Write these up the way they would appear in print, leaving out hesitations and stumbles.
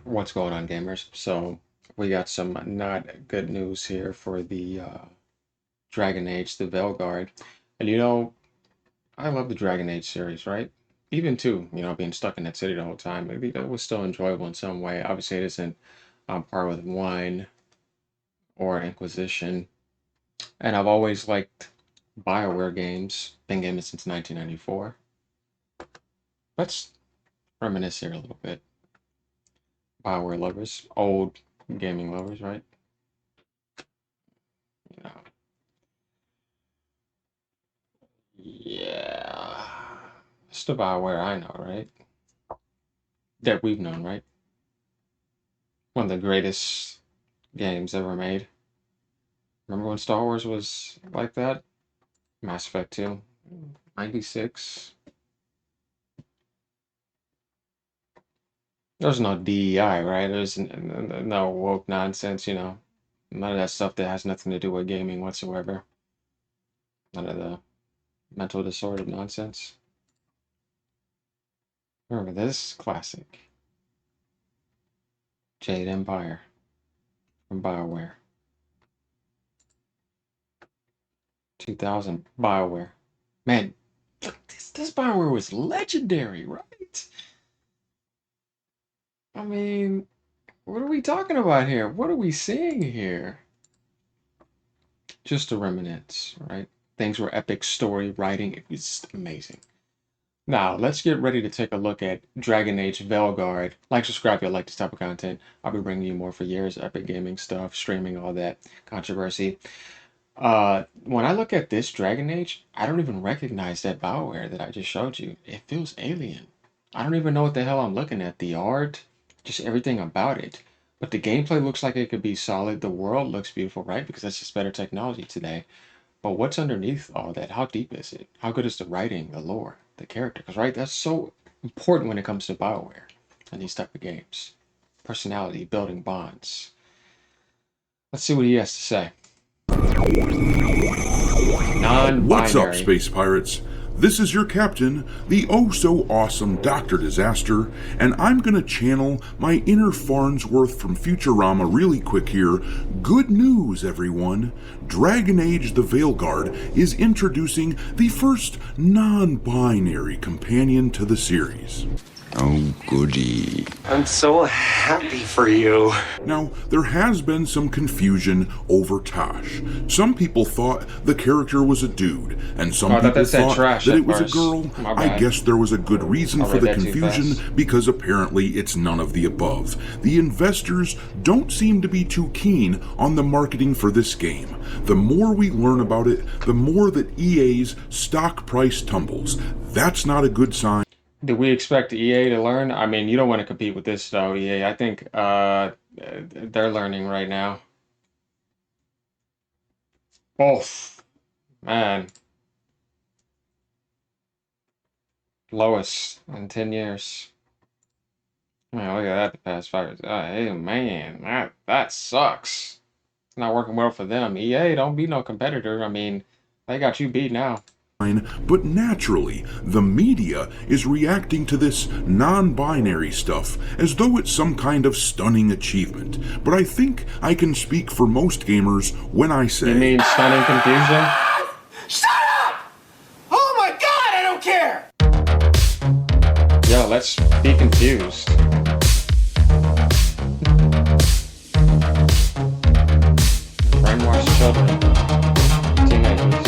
What's going on, gamers? So we got some not good news here for the Dragon Age, the Veilguard. And I love the Dragon Age series, right? Even too, being stuck in that city the whole time. Maybe that was still enjoyable in some way. Obviously, it isn't on par with One or Inquisition. And I've always liked BioWare games. Been gaming since 1994. Let's reminisce here a little bit. BioWare lovers, old gaming lovers, right? You know, yeah. It's the BioWare I know, right? That we've known, right? One of the greatest games ever made. Remember when Star Wars was like that? Mass Effect 2, 96. There's no DEI, right? There's no woke nonsense, None of that stuff that has nothing to do with gaming whatsoever. None of the mental disorder nonsense. Remember this classic. Jade Empire from BioWare. 2000 BioWare. Man, this BioWare was legendary, right? I mean, what are we talking about here? What are we seeing here? Just a reminiscence, right? Things were epic, story, writing, it was amazing. Now, let's get ready to take a look at Dragon Age Veilguard. Like, subscribe if you like this type of content. I'll be bringing you more for years, epic gaming stuff, streaming, all that controversy. When I look at this Dragon Age, I don't even recognize that BioWare that I just showed you. It feels alien. I don't even know what the hell I'm looking at. The art, just everything about it. But the gameplay looks like it could be solid. The world looks beautiful, right? Because that's just better technology today. But what's underneath all that? How deep is it? How good is the writing, the lore, the character? Because, right, that's so important when it comes to BioWare and these type of games. Personality, building bonds. Let's see what he has to say. What's up, Non-binary. space pirates? This is your captain, the oh-so-awesome Dr. Disaster, and I'm gonna channel my inner Farnsworth from Futurama really quick here. Good news, everyone! Dragon Age the Veilguard is introducing the first non-binary companion to the series. Oh, goody. I'm so happy for you. Now, there has been some confusion over Tosh. Some people thought the character was a dude, and some people thought that it was a girl. I guess there was a good reason for the confusion, because apparently it's none of the above. The investors don't seem to be too keen on the marketing for this game. The more we learn about it, the more that EA's stock price tumbles. That's not a good sign. Do we expect EA to learn? I mean, you don't want to compete with this, though, EA. I think they're learning right now. Both. Man. Lowest in 10 years. Man, look at that the past 5 years. Hey, man, that sucks. It's not working well for them. EA, don't be no competitor. I mean, they got you beat now. But naturally, the media is reacting to this non-binary stuff as though it's some kind of stunning achievement. But I think I can speak for most gamers when I say... You mean stunning confusion? Shut up! Oh my god, I don't care! Yo, let's be confused. Brainwash children. Teenagers.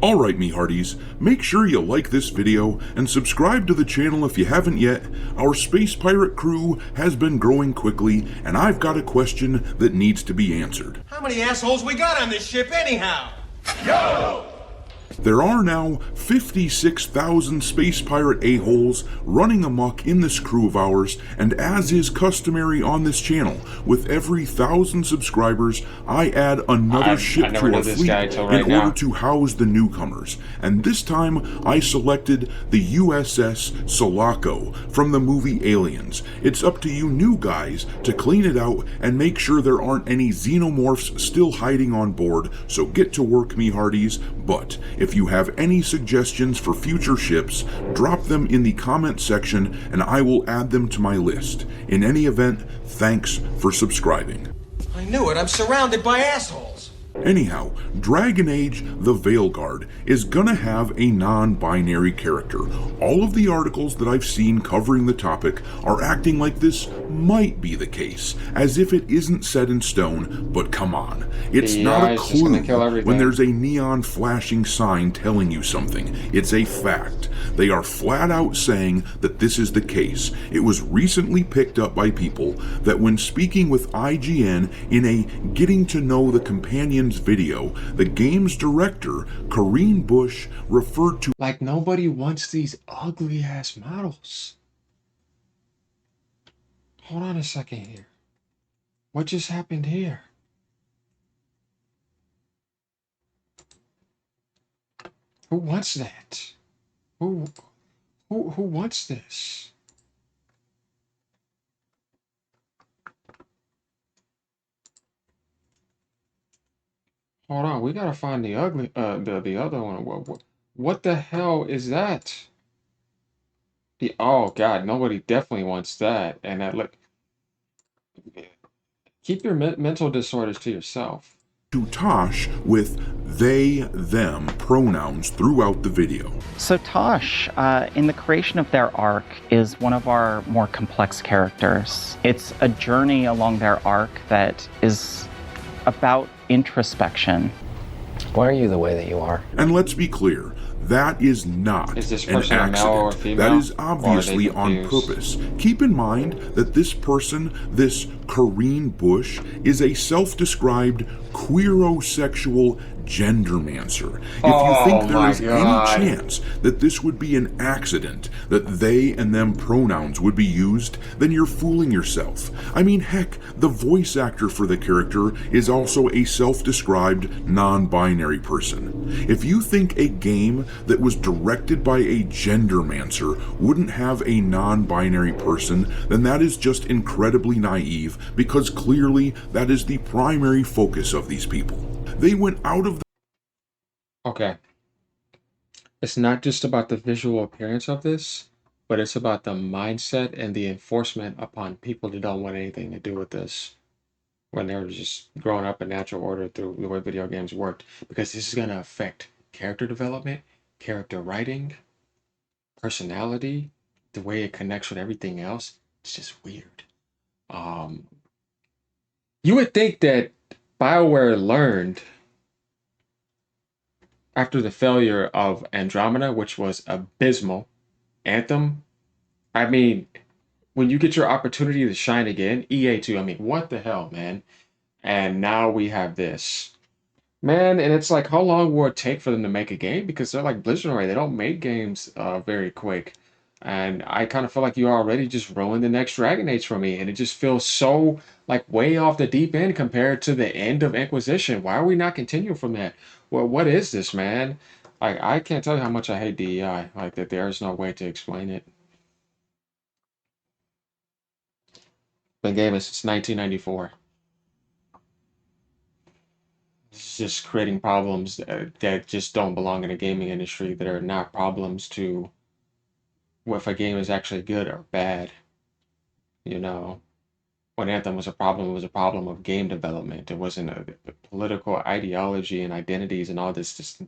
Alright, me hearties, make sure you like this video and subscribe to the channel if you haven't yet. Our space pirate crew has been growing quickly, and I've got a question that needs to be answered. How many assholes we got on this ship anyhow? Yo! There are now 56,000 space pirate a-holes running amok in this crew of ours, and as is customary on this channel, with every 1,000 subscribers, I add another ship to our fleet in order to house the newcomers. And this time, I selected the USS Sulaco from the movie Aliens. It's up to you new guys to clean it out and make sure there aren't any xenomorphs still hiding on board, so get to work, me hearties. But if you have any suggestions for future ships, drop them in the comment section and I will add them to my list. In any event, thanks for subscribing. I knew it. I'm surrounded by assholes. Anyhow, Dragon Age the Veilguard is gonna have a non-binary character. All of the articles that I've seen covering the topic are acting like this might be the case, as if it isn't set in stone, but come on. It's not a clue when there's a neon flashing sign telling you something. It's a fact. They are flat out saying that this is the case. It was recently picked up by people that when speaking with IGN in a Getting to Know the Companions video, the game's director, Corrine Bush, referred to like nobody wants these ugly ass models. Hold on a second here. What just happened here? Who wants that? Who wants this? Hold on, we gotta find the ugly, the other one. What the hell is that? Oh God, nobody definitely wants that. And that look, keep your mental disorders to yourself. To Tosh with they, them pronouns throughout the video. So Tosh, in the creation of their arc, is one of our more complex characters. It's a journey along their arc that is about introspection. Why are you the way that you are? And let's be clear, that is not an accident. That is obviously on purpose. Keep in mind that this person, this Corrine Bush, is a self-described queerosexual gendermancer. If you think there is any chance that this would be an accident, that they and them pronouns would be used, then you're fooling yourself. I mean, heck, the voice actor for the character is also a self-described non-binary person. If you think a game that was directed by a gendermancer wouldn't have a non-binary person, then that is just incredibly naive, because clearly that is the primary focus of these people. They went out of the... Okay. It's not just about the visual appearance of this, but it's about the mindset and the enforcement upon people that don't want anything to do with this when they were just growing up in natural order through the way video games worked. Because this is going to affect character development, character writing, personality, the way it connects with everything else. It's just weird. You would think that BioWare learned after the failure of Andromeda, which was abysmal, Anthem. I mean, when you get your opportunity to shine again, EA too, I mean, what the hell, man? And now we have this. Man, and it's like, how long will it take for them to make a game? Because they're like Blizzard already. They don't make games very quick. And I kind of feel like you already just ruined the next Dragon Age for me. And it just feels so like way off the deep end compared to the end of Inquisition. Why are we not continuing from that? Well, what is this, man? I can't tell you how much I hate DEI. Like that there's no way to explain it. Been gaming since 1994. It's just creating problems that just don't belong in the gaming industry, that are not problems to if a game is actually good or bad. You know, when Anthem was a problem, it was a problem of game development. It wasn't a political ideology and identities and all this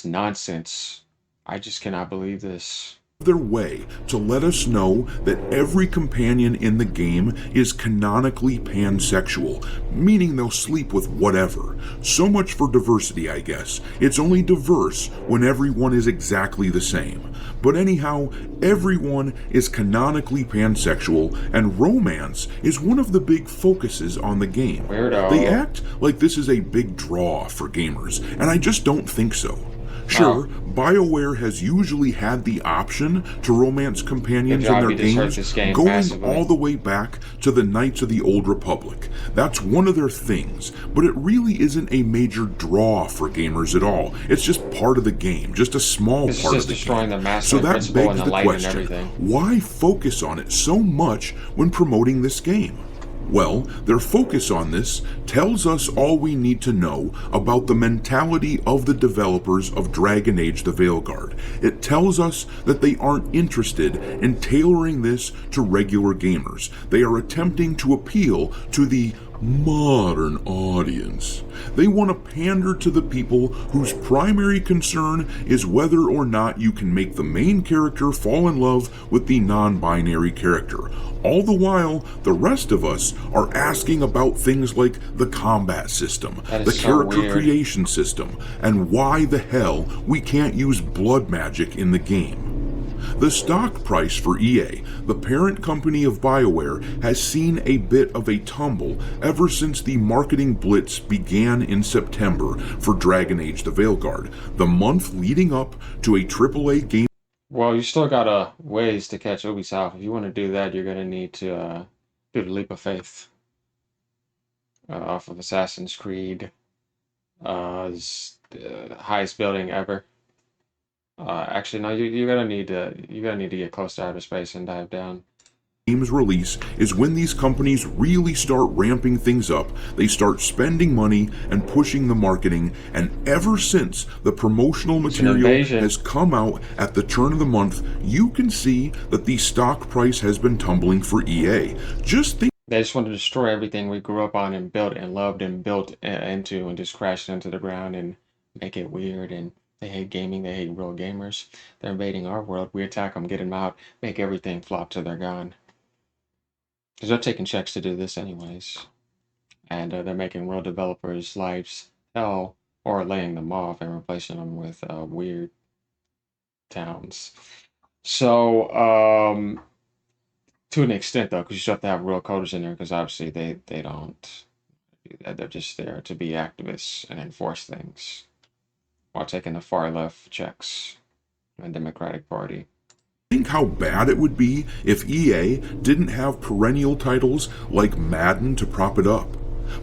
nonsense. I just cannot believe this. Their way to let us know that every companion in the game is canonically pansexual, meaning they'll sleep with whatever. So much for diversity, I guess. It's only diverse when everyone is exactly the same. But anyhow, everyone is canonically pansexual, and romance is one of the big focuses on the game. Weirdo. They act like this is a big draw for gamers, and I just don't think so. Sure, BioWare has usually had the option to romance companions in their games, going all the way back to the Knights of the Old Republic. That's one of their things, but it really isn't a major draw for gamers at all. It's just part of the game, just a small part of the game. So that begs the question, why focus on it so much when promoting this game? Well, their focus on this tells us all we need to know about the mentality of the developers of Dragon Age the Veilguard. It tells us that they aren't interested in tailoring this to regular gamers. They are attempting to appeal to the modern audience. They want to pander to the people whose primary concern is whether or not you can make the main character fall in love with the non-binary character. All the while, the rest of us are asking about things like the combat system, the character creation system, and why the hell we can't use blood magic in the game. The stock price for EA, the parent company of BioWare, has seen a bit of a tumble ever since the marketing blitz began in September for Dragon Age the Veilguard, the month leading up to a AAA game. Well, you still got a ways to catch Ubisoft. If you want to do that, you're going to need to do the leap of faith off of Assassin's Creed, the highest building ever. Actually, no. You're gonna need to get close to outer space and dive down. Game's release is when these companies really start ramping things up. They start spending money and pushing the marketing, and ever since the promotional material has come out at the turn of the month, you can see that the stock price has been tumbling for EA. They just want to destroy everything we grew up on and built and loved and built into, and just crash it into the ground and make it weird. And they hate gaming. They hate real gamers. They're invading our world. We attack them, get them out, make everything flop till they're gone. Because they're taking checks to do this anyways. And they're making real developers' lives hell, or laying them off and replacing them with weird towns. So, to an extent, though, because you still have to have real coders in there, because obviously they don't do that. They're just there to be activists and enforce things, while taking the far left checks and Democratic Party. Think how bad it would be if EA didn't have perennial titles like Madden to prop it up.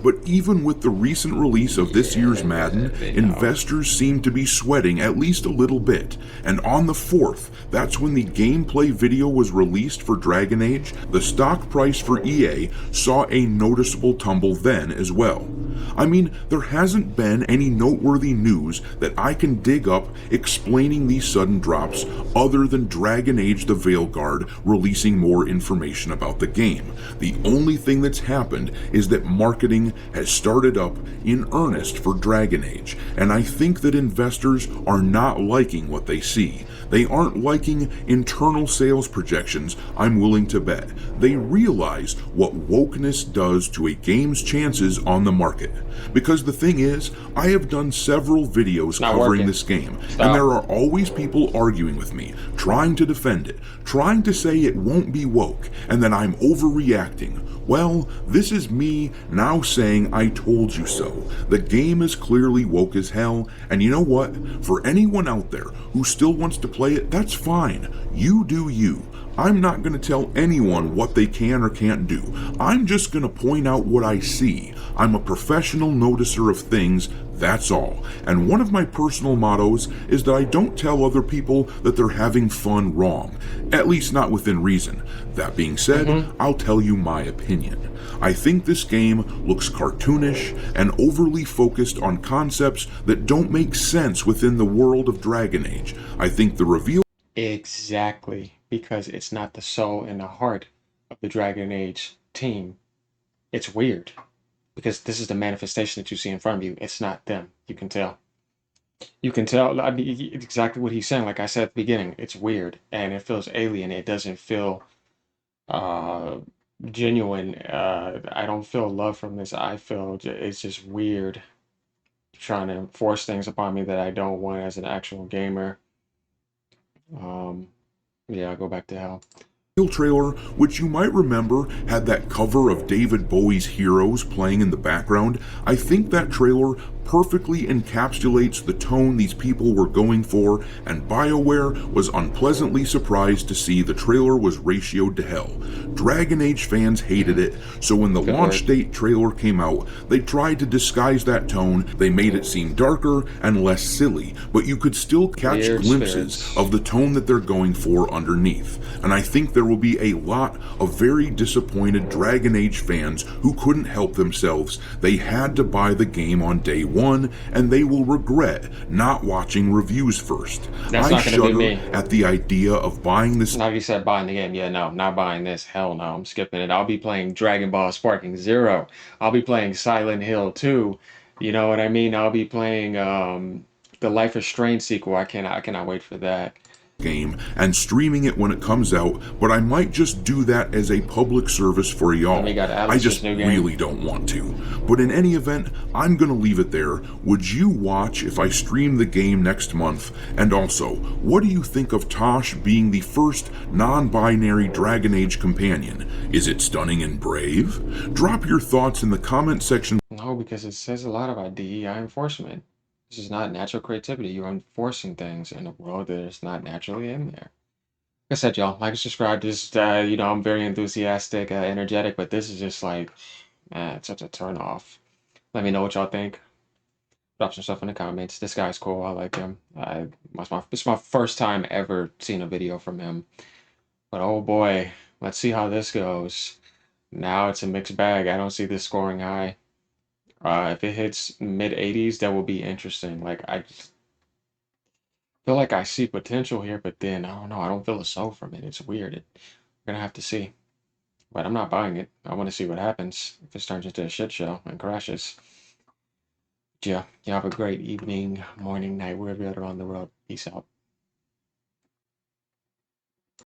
But even with the recent release of this year's Madden, investors seem to be sweating at least a little bit. And on the 4th, that's when the gameplay video was released for Dragon Age, the stock price for EA saw a noticeable tumble then as well. I mean, there hasn't been any noteworthy news that I can dig up explaining these sudden drops other than Dragon Age the Veilguard releasing more information about the game. The only thing that's happened is that marketing has started up in earnest for Dragon Age, and I think that investors are not liking what they see. They aren't liking internal sales projections, I'm willing to bet. They realize what wokeness does to a game's chances on the market. Because the thing is, I have done several videos covering this game, and there are always people arguing with me, trying to defend it, trying to say it won't be woke, and that I'm overreacting. Well, this is me now saying I told you so. The game is clearly woke as hell, and you know what? For anyone out there who still wants to play it, that's fine. You do you. I'm not going to tell anyone what they can or can't do. I'm just going to point out what I see. I'm a professional noticer of things, that's all. And one of my personal mottos is that I don't tell other people that they're having fun wrong. At least not within reason. That being said, I'll tell you my opinion. I think this game looks cartoonish and overly focused on concepts that don't make sense within the world of Dragon Age. I think the reveal... Exactly, because it's not the soul and the heart of the Dragon Age team. It's weird, because this is the manifestation that you see in front of you. It's not them. You can tell. You can tell. I mean, exactly what he's saying. Like I said at the beginning, it's weird, and it feels alien. It doesn't feel genuine. I don't feel love from this. I feel it's just weird, trying to force things upon me that I don't want as an actual gamer. Yeah, I'll go back to hell. Trailer, which you might remember had that cover of David Bowie's Heroes playing in the background. I think that trailer perfectly encapsulates the tone these people were going for, and BioWare was unpleasantly surprised to see the trailer was ratioed to hell. Dragon Age fans hated it, so when the launch date trailer came out, they tried to disguise that tone. They made it seem darker and less silly, but you could still catch glimpses of the tone that they're going for underneath. And I think there will be a lot of very disappointed Dragon Age fans who couldn't help themselves. They had to buy the game on day one, and they will regret not watching reviews first. That's not going to be me. At the idea of buying this. Now you said buying the game. Yeah, no, not buying this. Hell no, I'm skipping it. I'll be playing Dragon Ball Sparking Zero. I'll be playing Silent Hill 2. You know what I mean? I'll be playing the Life is Strange sequel. I cannot wait for that game and streaming it when it comes out, but I might just do that as a public service for y'all. I just really don't want to. But in any event, I'm gonna leave it there. Would you watch if I stream the game next month? And also, what do you think of Tosh being the first non-binary Dragon Age companion? Is it stunning and brave? Drop your thoughts in the comment section. No, because it says a lot about DEI enforcement. This is not natural creativity. You're enforcing things in a world that is not naturally in there. Like I said, y'all, like and subscribe. Just, I'm very enthusiastic, energetic, but this is just like, it's such a turn off. Let me know what y'all think. Drop some stuff in the comments. This guy's cool. I like him. It's my first time ever seeing a video from him. But oh boy, let's see how this goes. Now it's a mixed bag. I don't see this scoring high. If it hits mid 80s, that will be interesting. Like, I just feel like I see potential here, but then I don't know. I don't feel a soul from it. It's weird. We're gonna have to see. But I'm not buying it. I want to see what happens if this turns into a shit show and crashes. Yeah, you have a great evening, morning, night, wherever you're around the world. Peace out.